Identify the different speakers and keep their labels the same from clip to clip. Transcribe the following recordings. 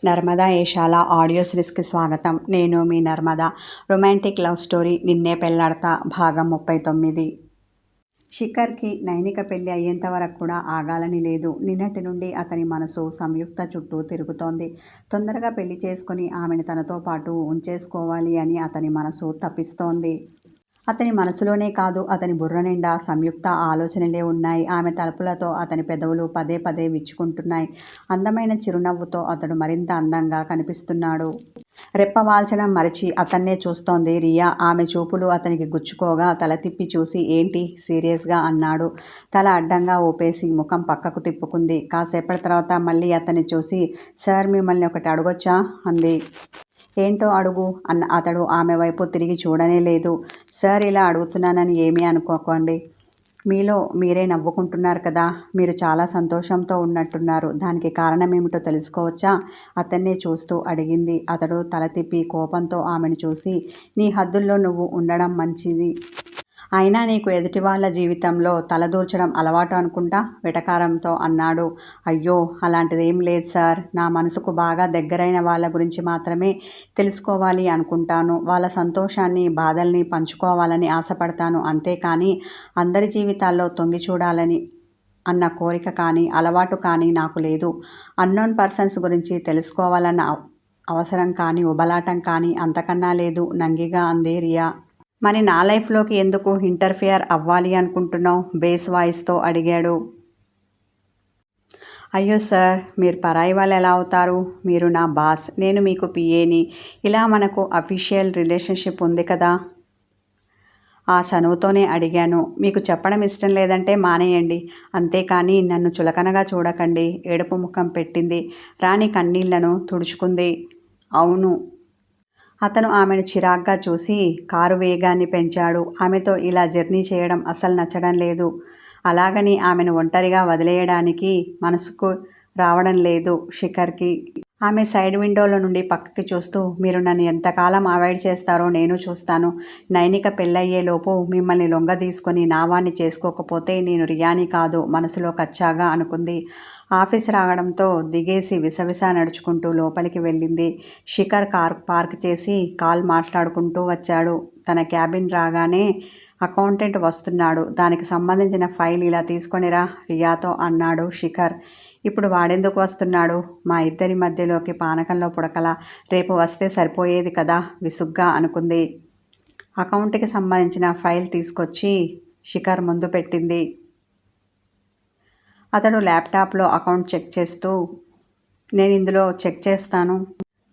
Speaker 1: Narmada Eshala audio సిరీస్కి స్వాగతం. నేను మీ Narmada. Romantic love story నిన్నే పెళ్లాడతా భాగం 39. శిఖర్కి నైనిక పెళ్లి అయ్యేంత వరకు కూడా ఆగాలని లేదు. నిన్నటి నుండి అతని మనసు సంయుక్త చుట్టూ తిరుగుతోంది. తొందరగా పెళ్లి చేసుకుని ఆమెను తనతో పాటు ఉంచేసుకోవాలి అని అతని మనసు తపిస్తోంది. అతని మనసులోనే కాదు, అతని బుర్ర నిండా సంయుక్త ఆలోచనలే ఉన్నాయి. ఆమె తలుపులతో అతని పెదవులు పదే పదే విచ్చుకుంటున్నాయి. అందమైన చిరునవ్వుతో అతడు మరింత అందంగా కనిపిస్తున్నాడు. రెప్పవాల్చడం మరచి అతన్నే చూస్తోంది రియా. ఆమె చూపులు అతనికి గుచ్చుకోగా తల తిప్పి చూసి, ఏంటి సీరియస్గా అన్నాడు. తల అడ్డంగా ఊపేసి ముఖం పక్కకు తిప్పుకుంది. కాసేపటి తర్వాత మళ్ళీ అతన్ని చూసి, సార్ మిమ్మల్ని ఒకటి అడగొచ్చా అంది. ఏంటో అడుగు అన్న అతడు ఆమె వైపు తిరిగి చూడనే లేదు. సార్, ఇలా అడుగుతున్నానని ఏమీ అనుకోకండి. మీలో మీరే నవ్వుకుంటున్నారు కదా, మీరు చాలా సంతోషంతో ఉన్నట్టున్నారు. దానికి కారణం ఏమిటో తెలుసుకోవచ్చా? అతన్నే చూస్తూ అడిగింది. అతడు తల తిప్పి కోపంతో ఆమెను చూసి, నీ హద్దుల్లో నువ్వు ఉండడం మంచిది. అయినా నీకు ఎదుటి వాళ్ళ జీవితంలో తలదూర్చడం అలవాటు అనుకుంటా వెటకారంతో అన్నాడు. అయ్యో, అలాంటిదేం లేదు సార్. నా మనసుకు బాగా దగ్గరైన వాళ్ళ గురించి మాత్రమే తెలుసుకోవాలి అనుకుంటాను. వాళ్ళ సంతోషాన్ని బాధల్ని పంచుకోవాలని ఆశపడతాను. అంతేకాని అందరి జీవితాల్లో తొంగి చూడాలని అన్న కోరిక కానీ అలవాటు కానీ నాకు లేదు. అన్నోన్ పర్సన్స్ గురించి తెలుసుకోవాలన్న అవసరం కానీ ఉబలాటం కానీ అంతకన్నా లేదు నంగిగా అంది రియా. మరి నా లైఫ్లోకి ఎందుకు ఇంటర్ఫియర్ అవ్వాలి అనుకుంటున్నావు? బేస్ వాయిస్తో అడిగాడు. అయ్యో సార్, మీరు పరాయి వాళ్ళు ఎలా అవుతారు? మీరు నా బాస్, నేను మీకు పిఏని. ఇలా మనకు అఫీషియల్ రిలేషన్షిప్ ఉంది కదా. ఆ చనువుతోనే అడిగాను. మీకు చెప్పడం ఇష్టం లేదంటే మానేయండి. అంతేకాని నన్ను చులకనగా చూడకండి. ఏడుపు ముఖం పెట్టింది. రాణి కన్నీళ్లను తుడుచుకుంది. అవును. అతను ఆమెను చిరాగ్గా చూసి కారు వేగాన్ని పెంచాడు. ఆమెతో ఇలా జర్నీ చేయడం అస్సలు నచ్చడం లేదు. అలాగని ఆమెను ఒంటరిగా వదిలేయడానికి మనసుకు రావడం లేదు శిఖర్కి. ఆమె సైడ్ విండోలో నుండి పక్కకి చూస్తూ, మీరు నన్ను ఎంతకాలం అవాయిడ్ చేస్తారో నేను చూస్తాను. నైనిక పెళ్ళయ్యేలోపు మిమ్మల్ని లొంగ తీసుకొని నావాణ్ణి చేసుకోకపోతే నేను రియాని కాదు మనసులో కచ్చాగా అనుకుంది. ఆఫీస్ రావడంతో దిగేసి విసవిస నడుచుకుంటూ లోపలికి వెళ్ళింది. శిఖర్ కార్ పార్క్ చేసి కాల్ మాట్లాడుకుంటూ వచ్చాడు. తన క్యాబిన్ రాగానే, అకౌంటెంట్ వస్తున్నాడు, దానికి సంబంధించిన ఫైల్ ఇలా తీసుకొనిరా రియాతో అన్నాడు శిఖర్. ఇప్పుడు వాడెందుకు వస్తున్నాడు? మా ఇద్దరి మధ్యలోకి పానకంలో పుడకల. రేపు వస్తే సరిపోయేది కదా విసుగ్గా అనుకుంది. అకౌంట్కి సంబంధించిన ఫైల్ తీసుకొచ్చి శిఖర్ ముందు పెట్టింది. అతడు ల్యాప్టాప్లో అకౌంట్ చెక్ చేస్తూ, నేను ఇందులో చెక్ చేస్తాను,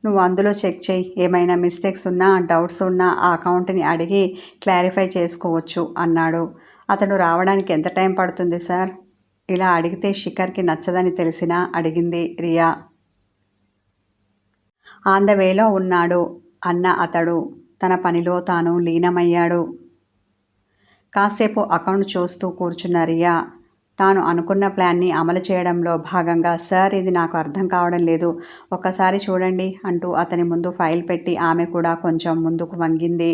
Speaker 1: నువ్వు అందులో చెక్ చేయి. ఏమైనా మిస్టేక్స్ ఉన్నా డౌట్స్ ఉన్నా ఆ అకౌంట్ని అడిగి క్లారిఫై చేసుకోవచ్చు అన్నాడు. అతడు రావడానికి ఎంత టైం పడుతుంది సార్? ఇలా అడిగితే శిఖర్కి నచ్చదని తెలిసినా అడిగింది రియా. ఆన్ ద వేలో ఉన్నాడు అన్న అతడు తన పనిలో తాను లీనమయ్యాడు. కాసేపు అకౌంట్ చూస్తూ కూర్చున్న రియా తాను అనుకున్న ప్లాన్ని అమలు చేయడంలో భాగంగా, సార్ ఇది నాకు అర్థం కావడం లేదు, ఒక్కసారి చూడండి అంటూ అతని ముందు ఫైల్ పెట్టి ఆమె కూడా కొంచెం ముందుకు వంగింది.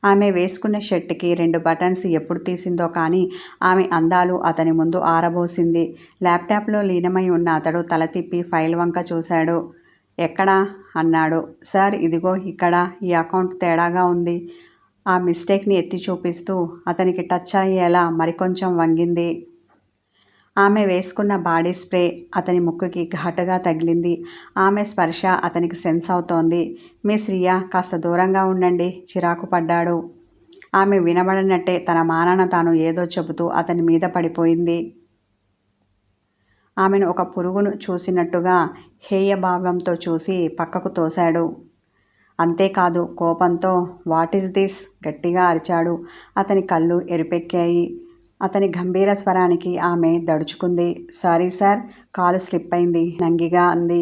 Speaker 1: ఆమె వేసుకున్న షర్ట్కి 2 బటన్స్ ఎప్పుడు తీసిందో కానీ ఆమె అందాలు అతని ముందు ఆరబోసింది. ల్యాప్టాప్లో లీనమై ఉన్న అతడు తల తిప్పి ఫైల్ వంక చూశాడు. ఎక్కడా అన్నాడు. సార్, ఇదిగో ఇక్కడ, ఈ అకౌంట్ తేడాగా ఉంది. ఆ మిస్టేక్ని ఎత్తి చూపిస్తూ అతనికి టచ్ అయ్యేలా మరికొంచెం వంగింది. ఆమె వేసుకున్న బాడీ స్ప్రే అతని ముక్కుకి ఘాటుగా తగిలింది. ఆమె స్పర్శ అతనికి సెన్స్ అవుతోంది. మిస్ రియా, కాస్త దూరంగా ఉండండి చిరాకు పడ్డాడు. ఆమె వినబడినట్టే తన మానాన తాను ఏదో చెబుతూ అతని మీద పడిపోయింది. ఆమెను ఒక పురుగును చూసినట్టుగా హేయభావంతో చూసి పక్కకు తోశాడు. అంతేకాదు కోపంతో, వాట్ ఈస్ దిస్ గట్టిగా అరిచాడు. అతని కళ్ళు ఎరుపెక్కాయి. అతని గంభీర స్వరానికి ఆమె దడుచుకుంది. సారీ సార్, కాలు స్లిప్ అయింది నంగిగా అంది.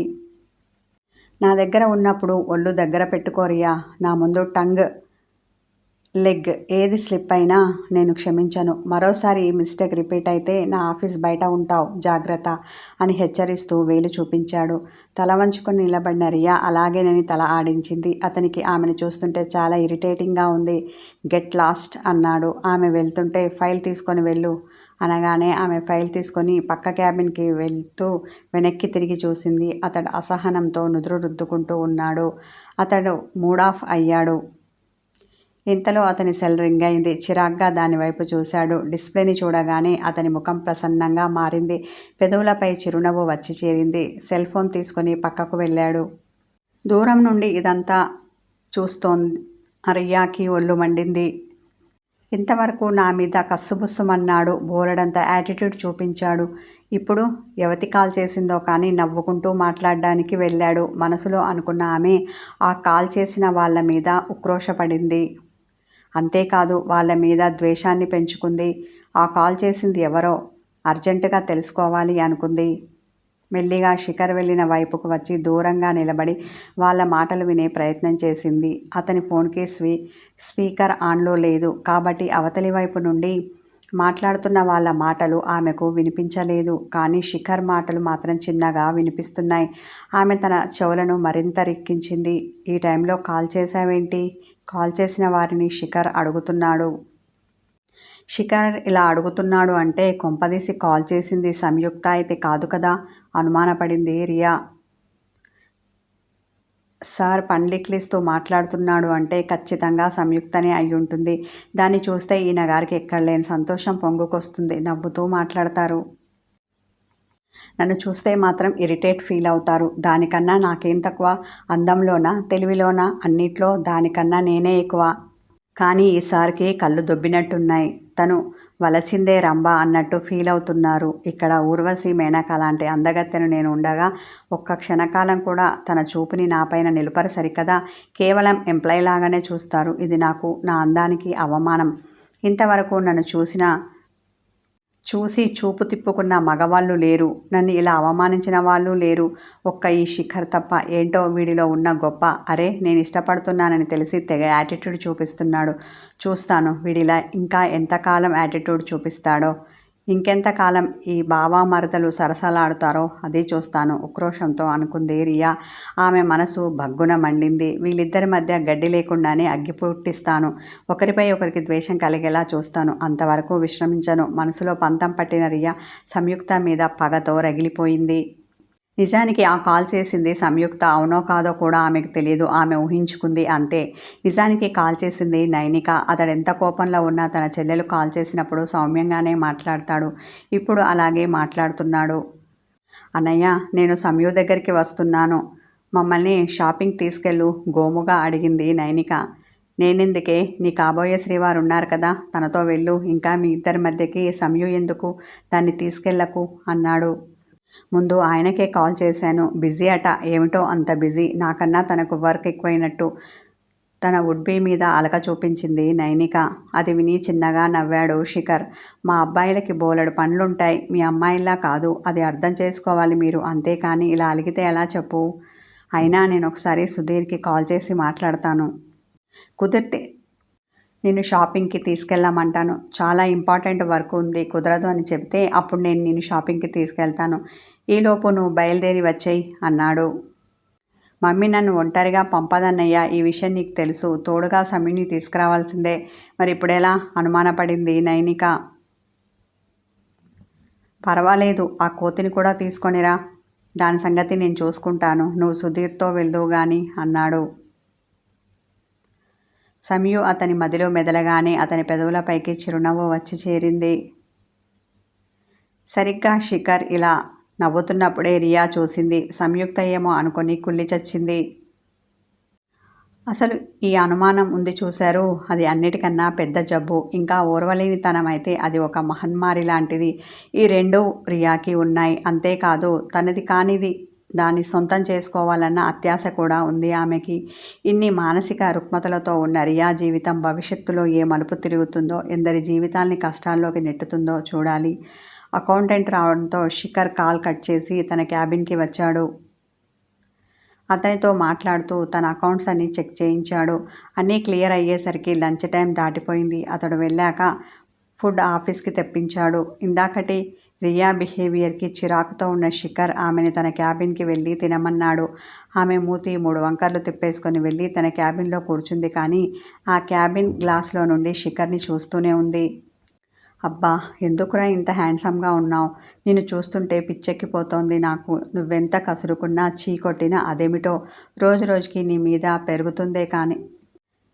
Speaker 1: నా దగ్గర ఉన్నప్పుడు ఒళ్ళు దగ్గర పెట్టుకోరియా. నా ముందు టంగ్ లెగ్ ఏది స్లిప్ అయినా నేను క్షమించను. మరోసారి ఈ మిస్టేక్ రిపీట్ అయితే నా ఆఫీస్ బయట ఉంటావు, జాగ్రత్త అని హెచ్చరిస్తూ వేలు చూపించాడు. తల వంచుకొని నిలబడిన రియా అలాగేనని తల ఆడించింది. అతనికి ఆమెను చూస్తుంటే చాలా ఇరిటేటింగ్గా ఉంది. గెట్ లాస్ట్ అన్నాడు. ఆమె వెళ్తుంటే, ఫైల్ తీసుకొని వెళ్ళు అనగానే ఆమె ఫైల్ తీసుకొని పక్క క్యాబిన్కి వెళ్తూ వెనక్కి తిరిగి చూసింది. అతడు అసహనంతో నుదురు రుద్దుకుంటూ ఉన్నాడు. అతడు మూడ్ ఆఫ్ అయ్యాడు. ఇంతలో అతని సెల్ రింగ్ అయింది. చిరాగ్గా దానివైపు చూశాడు. డిస్ప్లేని చూడగానే అతని ముఖం ప్రసన్నంగా మారింది. పెదవులపై చిరునవ్వు వచ్చి చేరింది. సెల్ ఫోన్ తీసుకొని పక్కకు వెళ్ళాడు. దూరం నుండి ఇదంతా చూస్తోంది రియాకి ఒళ్ళు మండింది. ఇంతవరకు నా మీద కస్సుబుస్సుమన్నాడు. బోలెడంత యాటిట్యూడ్ చూపించాడు. ఇప్పుడు ఎవతి కాల్ చేసిందో కానీ నవ్వుకుంటూ మాట్లాడడానికి వెళ్ళాడు. మనసులో అనుకున్న ఆమె ఆ కాల్ చేసిన వాళ్ళ మీద ఉక్రోషపడింది. అంతేకాదు వాళ్ళ మీద ద్వేషాన్ని పెంచుకుంది. ఆ కాల్ చేసింది ఎవరో అర్జెంటుగా తెలుసుకోవాలి అనుకుంది. మెల్లిగా శిఖర్ వెళ్ళిన వైపుకు వచ్చి దూరంగా నిలబడి వాళ్ళ మాటలు వినే ప్రయత్నం చేసింది. అతని ఫోన్కి స్పీకర్ ఆన్లో లేదు కాబట్టి అవతలి వైపు నుండి మాట్లాడుతున్న వాళ్ళ మాటలు ఆమెకు వినిపించలేదు. కానీ శిఖర్ మాటలు మాత్రం చిన్నగా వినిపిస్తున్నాయి. ఆమె తన చెవులను మరింత రిక్కించింది. ఈ టైంలో కాల్ చేశావేంటి? కాల్ చేసిన వారిని శిఖర్ అడుగుతున్నాడు. శిఖర్ ఇలా అడుగుతున్నాడు అంటే కొంపదీసి కాల్ చేసింది సంయుక్త అయితే కాదు కదా అనుమానపడింది రియా. సార్ పండ్లిక్లిస్తూ మాట్లాడుతున్నాడు అంటే ఖచ్చితంగా సంయుక్తనే అయ్యుంటుంది. దాన్ని చూస్తే ఈయన గారికి ఎక్కడలేని సంతోషం పొంగుకొస్తుంది. నవ్వుతూ మాట్లాడతారు. నన్ను చూస్తే మాత్రం ఇరిటేట్ ఫీల్ అవుతారు. దానికన్నా నాకేం తక్కువ? అందంలోనా, తెలివిలోనా, అన్నిట్లో దానికన్నా నేనే ఎక్కువ. కానీ ఈసారికి కళ్ళు దొబ్బినట్టున్నాయి. తను వలచిందే రంభ అన్నట్టు ఫీల్ అవుతున్నారు. ఇక్కడ ఊర్వశి, మేనక లాంటి అందగత్తెను నేను ఉండగా ఒక్క క్షణకాలం కూడా తన చూపుని నాపైన నిలుపరు సరికదా. కేవలం ఎంప్లాయ్ లాగానే చూస్తారు. ఇది నాకు, నా అందానికి అవమానం. ఇంతవరకు నన్ను చూసి చూపు తిప్పుకున్న మగవాళ్ళు లేరు. నన్ను ఇలా అవమానించిన వాళ్ళు లేరు. ఒక్క ఈ శిఖర్ తప్ప. ఏంటో వీడిలో ఉన్న గొప్ప. అరే నేను ఇష్టపడుతున్నానని తెలిసి తెగ యాటిట్యూడ్ చూపిస్తున్నాడు. చూస్తాను వీడిలా ఇంకా ఎంతకాలం యాటిట్యూడ్ చూపిస్తాడో. ఇంకెంతకాలం ఈ బావా మరదలు సరసలాడుతారో అది చూస్తాను ఉక్రోషంతో అనుకుంది రియా. ఆమె మనసు భగ్గున మండింది. వీళ్ళిద్దరి మధ్య గడ్డి లేకుండానే అగ్గి పుట్టిస్తాను. ఒకరిపై ఒకరికి ద్వేషం కలిగేలా చూస్తాను. అంతవరకు విశ్రమించను. మనసులో పంతం పట్టిన రియా సంయుక్త మీద పగతో రగిలిపోయింది. నిజానికి ఆ కాల్ చేసింది సంయుక్త అవునో కాదో కూడా ఆమెకు తెలియదు. ఆమె ఊహించుకుంది అంతే. నిజానికి కాల్ చేసింది నైనిక. అతడెంత కోపంలో ఉన్నా తన చెల్లెలు కాల్ చేసినప్పుడు సౌమ్యంగానే మాట్లాడతాడు. ఇప్పుడు అలాగే మాట్లాడుతున్నాడు. అన్నయ్య నేను సంయు దగ్గరికి వస్తున్నాను. మమ్మల్ని షాపింగ్ తీసుకెళ్ళు గోముగా అడిగింది నైనిక. నేనెందుకే? నీ కాబోయే శ్రీవారు ఉన్నారు కదా, తనతో వెళ్ళు. ఇంకా మీ ఇద్దరి మధ్యకి సంయు ఎందుకు? దాన్ని తీసుకెళ్లకు అన్నాడు. ముందు ఆయనకే కాల్ చేశాను. బిజీ అట. ఏమిటో అంత బిజీ. నాకన్నా తనకు వర్క్ ఎక్కువైనట్టు తన వుడ్బీ మీద అలక చూపించింది నైనిక. అది విని చిన్నగా నవ్వాడు శిఖర్. మా అబ్బాయిలకి బోలెడు పనులుంటాయి. మీ అమ్మాయిలా కాదు. అది అర్థం చేసుకోవాలి మీరు. అంతేకాని ఇలా అలిగితే ఎలా చెప్పు? అయినా నేను ఒకసారి సుధీర్కి కాల్ చేసి మాట్లాడతాను. కుదిరితే నిన్ను షాపింగ్కి తీసుకెళ్ళమంటాను. చాలా ఇంపార్టెంట్ వర్క్ ఉంది. కుదరదు అని చెప్తే అప్పుడు నేను నిన్ను షాపింగ్కి తీసుకెళ్తాను. ఈలోపు నువ్వు బయలుదేరి వచ్చేయి అన్నాడు. మమ్మీ నన్ను ఒంటరిగా పంపదన్నయ్య. ఈ విషయం నీకు తెలుసు. తోడుగా సమీని తీసుకురావాల్సిందే. మరి ఇప్పుడెలా? అనుమానపడింది నైనిక. పర్వాలేదు. ఆ కోతిని కూడా తీసుకొనిరా. దాని సంగతి నేను చూసుకుంటాను. నువ్వు సుధీర్తో వెళ్దువు గాని అన్నాడు. సమయు అతని మదిలో మెదలగానే అతని పెదవులపైకి చిరునవ్వు వచ్చి చేరింది. సరిగ్గా శిఖర్ ఇలా నవ్వుతున్నప్పుడే రియా చూసింది. సంయుక్త ఏమో అనుకొని కుళ్ళి చచ్చింది. అసలు ఈ అనుమానం ఉంది చూశారు, అది అన్నిటికన్నా పెద్ద జబ్బు. ఇంకా ఓర్వలేనితనం అయితే అది ఒక మహమ్మారి లాంటిది. ఈ రెండు రియాకి ఉన్నాయి. అంతేకాదు తనది కానిది దాన్ని సొంతం చేసుకోవాలన్న అత్యాశ కూడా ఉంది ఆమెకి. ఇన్ని మానసిక రుగ్మతలతో ఉన్న రియా జీవితం భవిష్యత్తులో ఏ మలుపు తిరుగుతుందో, ఎందరి జీవితాల్ని కష్టాల్లోకి నెట్టుతుందో చూడాలి. అకౌంటెంట్ రావడంతో శిఖర్ కాల్ కట్ చేసి తన క్యాబిన్కి వచ్చాడు. అతనితో మాట్లాడుతూ తన అకౌంట్స్ అన్నీ చెక్ చేయించాడు. అన్నీ క్లియర్ అయ్యేసరికి లంచ్ టైం దాటిపోయింది. అతడు వెళ్ళాక ఫుడ్ ఆఫీస్కి తెప్పించాడు. ఇందాకటి రియా బిహేవియర్కి చిరాకుతో ఉన్న శిఖర్ ఆమెని తన క్యాబిన్కి వెళ్ళి తినమన్నాడు. ఆమె మూతి 3 వంకర్లు తిప్పేసుకొని వెళ్ళి తన క్యాబిన్లో కూర్చుంది. కానీ ఆ క్యాబిన్ గ్లాస్లో నుండి శిఖర్ని చూస్తూనే ఉంది. అబ్బా ఎందుకురా ఇంత హ్యాండ్సమ్గా ఉన్నావు, నిన్ను చూస్తుంటే పిచ్చెక్కిపోతోంది నాకు. నువ్వెంత కసురుకున్నా చీకొట్టినా అదేమిటో రోజు రోజుకి నీ మీద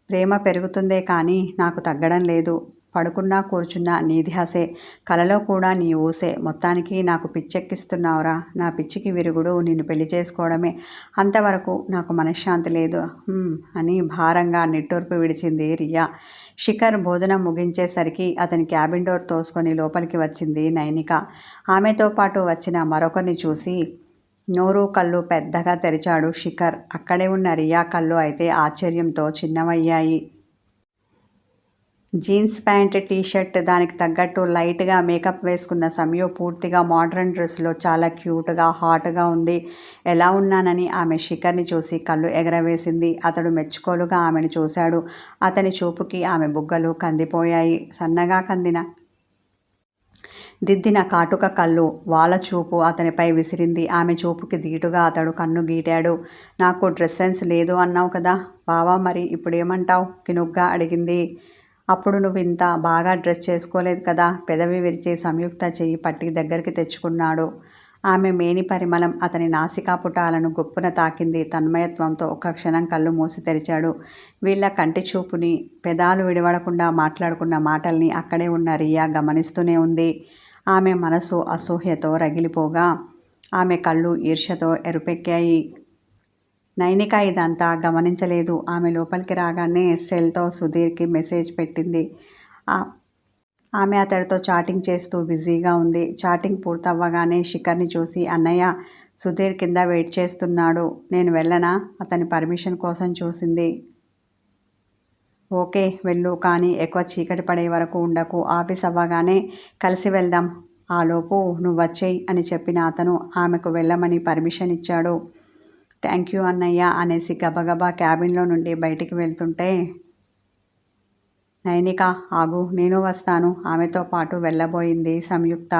Speaker 1: ప్రేమ పెరుగుతుందే కానీ నాకు తగ్గడం లేదు. పడుకున్నా కూర్చున్నా నీ ధ్యాసే, కలలో కూడా నీ ఊసే. మొత్తానికి నాకు పిచ్చెక్కిస్తున్నావురా. నా పిచ్చికి విరుగుడు నిన్ను పెళ్లి చేసుకోవడమే. అంతవరకు నాకు మనశ్శాంతి లేదు అని భారంగా నిట్టూర్పు విడిచింది రియా. శిఖర్ భోజనం ముగించేసరికి అతని క్యాబిన్ డోర్ తోసుకొని లోపలికి వచ్చింది నైనిక. ఆమెతో పాటు వచ్చిన మరొకరిని చూసి నోరు కళ్ళు పెద్దగా తెరిచాడు శిఖర్. అక్కడే ఉన్న రియా కళ్ళు అయితే ఆశ్చర్యంతో చిన్నవయ్యాయి. జీన్స్ ప్యాంట్, టీషర్ట్, దానికి తగ్గట్టు లైట్గా మేకప్ వేసుకున్న సమయం పూర్తిగా మోడ్రన్ డ్రెస్లో చాలా క్యూట్గా హాట్గా ఉంది. ఎలా ఉన్నానని ఆమె శిఖర్ని చూసి కళ్ళు ఎగరవేసింది. అతడు మెచ్చుకోలుగా ఆమెను చూశాడు. అతని చూపుకి ఆమె బుగ్గలు కందిపోయాయి. సన్నగా దిద్దిన కాటుక కళ్ళు, వాళ్ళ చూపు అతనిపై విసిరింది. ఆమె చూపుకి ధీటుగా అతడు కన్ను గీటాడు. నాకు డ్రెస్ సెన్స్ లేదు అన్నావు కదా బావా, మరి ఇప్పుడేమంటావు? కినుగ్గా అడిగింది. అప్పుడు నువ్వు ఇంత బాగా డ్రెస్ చేసుకోలేదు కదా. పెదవి విరిచి సంయుక్త చెయ్యి పట్టి దగ్గరికి తెచ్చుకున్నాడు. ఆమె మేని పరిమళం అతని నాసికాపుటాలను గుప్పున తాకింది. తన్మయత్వంతో ఒక్క క్షణం కళ్ళు మూసి తెరిచాడు. వీళ్ళ కంటి చూపుని, పెదాలు విడవడకుండా మాట్లాడుకున్న మాటల్ని అక్కడే ఉన్న రియా గమనిస్తూనే ఉంది. ఆమె మనసు అసూయతో రగిలిపోగా ఆమె కళ్ళు ఈర్ష్యతో ఎరుపెక్కాయి. నైనిక ఇదంతా గమనించలేదు. ఆమె లోపలికి రాగానే సెల్తో సుధీర్కి మెసేజ్ పెట్టింది. ఆమె అతడితో చాటింగ్ చేస్తూ బిజీగా ఉంది. చాటింగ్ పూర్తవ్వగానే శిఖర్ని చూసి, అన్నయ్య, సుధీర్ కింద వెయిట్ చేస్తున్నాడు, నేను వెళ్ళనా? అతని పర్మిషన్ కోసం చూసింది. ఓకే వెళ్ళు, కానీ ఎక్కువ చీకటి పడే వరకు ఉండకు. ఆఫీస్ అవ్వగానే కలిసి వెళ్దాం. ఆలోపు నువ్వు వచ్చేయి అని చెప్పిన అతను ఆమెకు వెళ్ళమని పర్మిషన్ ఇచ్చాడు. థ్యాంక్ యూ అన్నయ్య అనేసి గబగబా క్యాబిన్లో నుండి బయటికి వెళ్తుంటే, నైనిక ఆగు, నేను వస్తాను. ఆమెతో పాటు వెళ్ళబోయింది సంయుక్త.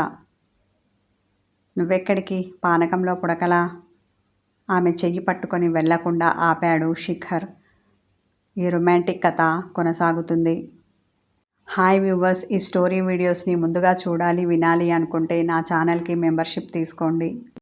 Speaker 1: నువ్వెక్కడికి? పానకంలో పుడకలా ఆమె చెయ్యి పట్టుకొని వెళ్లకుండా ఆపాడు శిఖర్. ఈ రొమాంటిక్ కథ కొనసాగుతుంది. హాయ్ వ్యూవర్స్, ఈ స్టోరీ వీడియోస్ని ముందుగా చూడాలి, వినాలి అనుకుంటే నా ఛానల్కి మెంబర్షిప్ తీసుకోండి.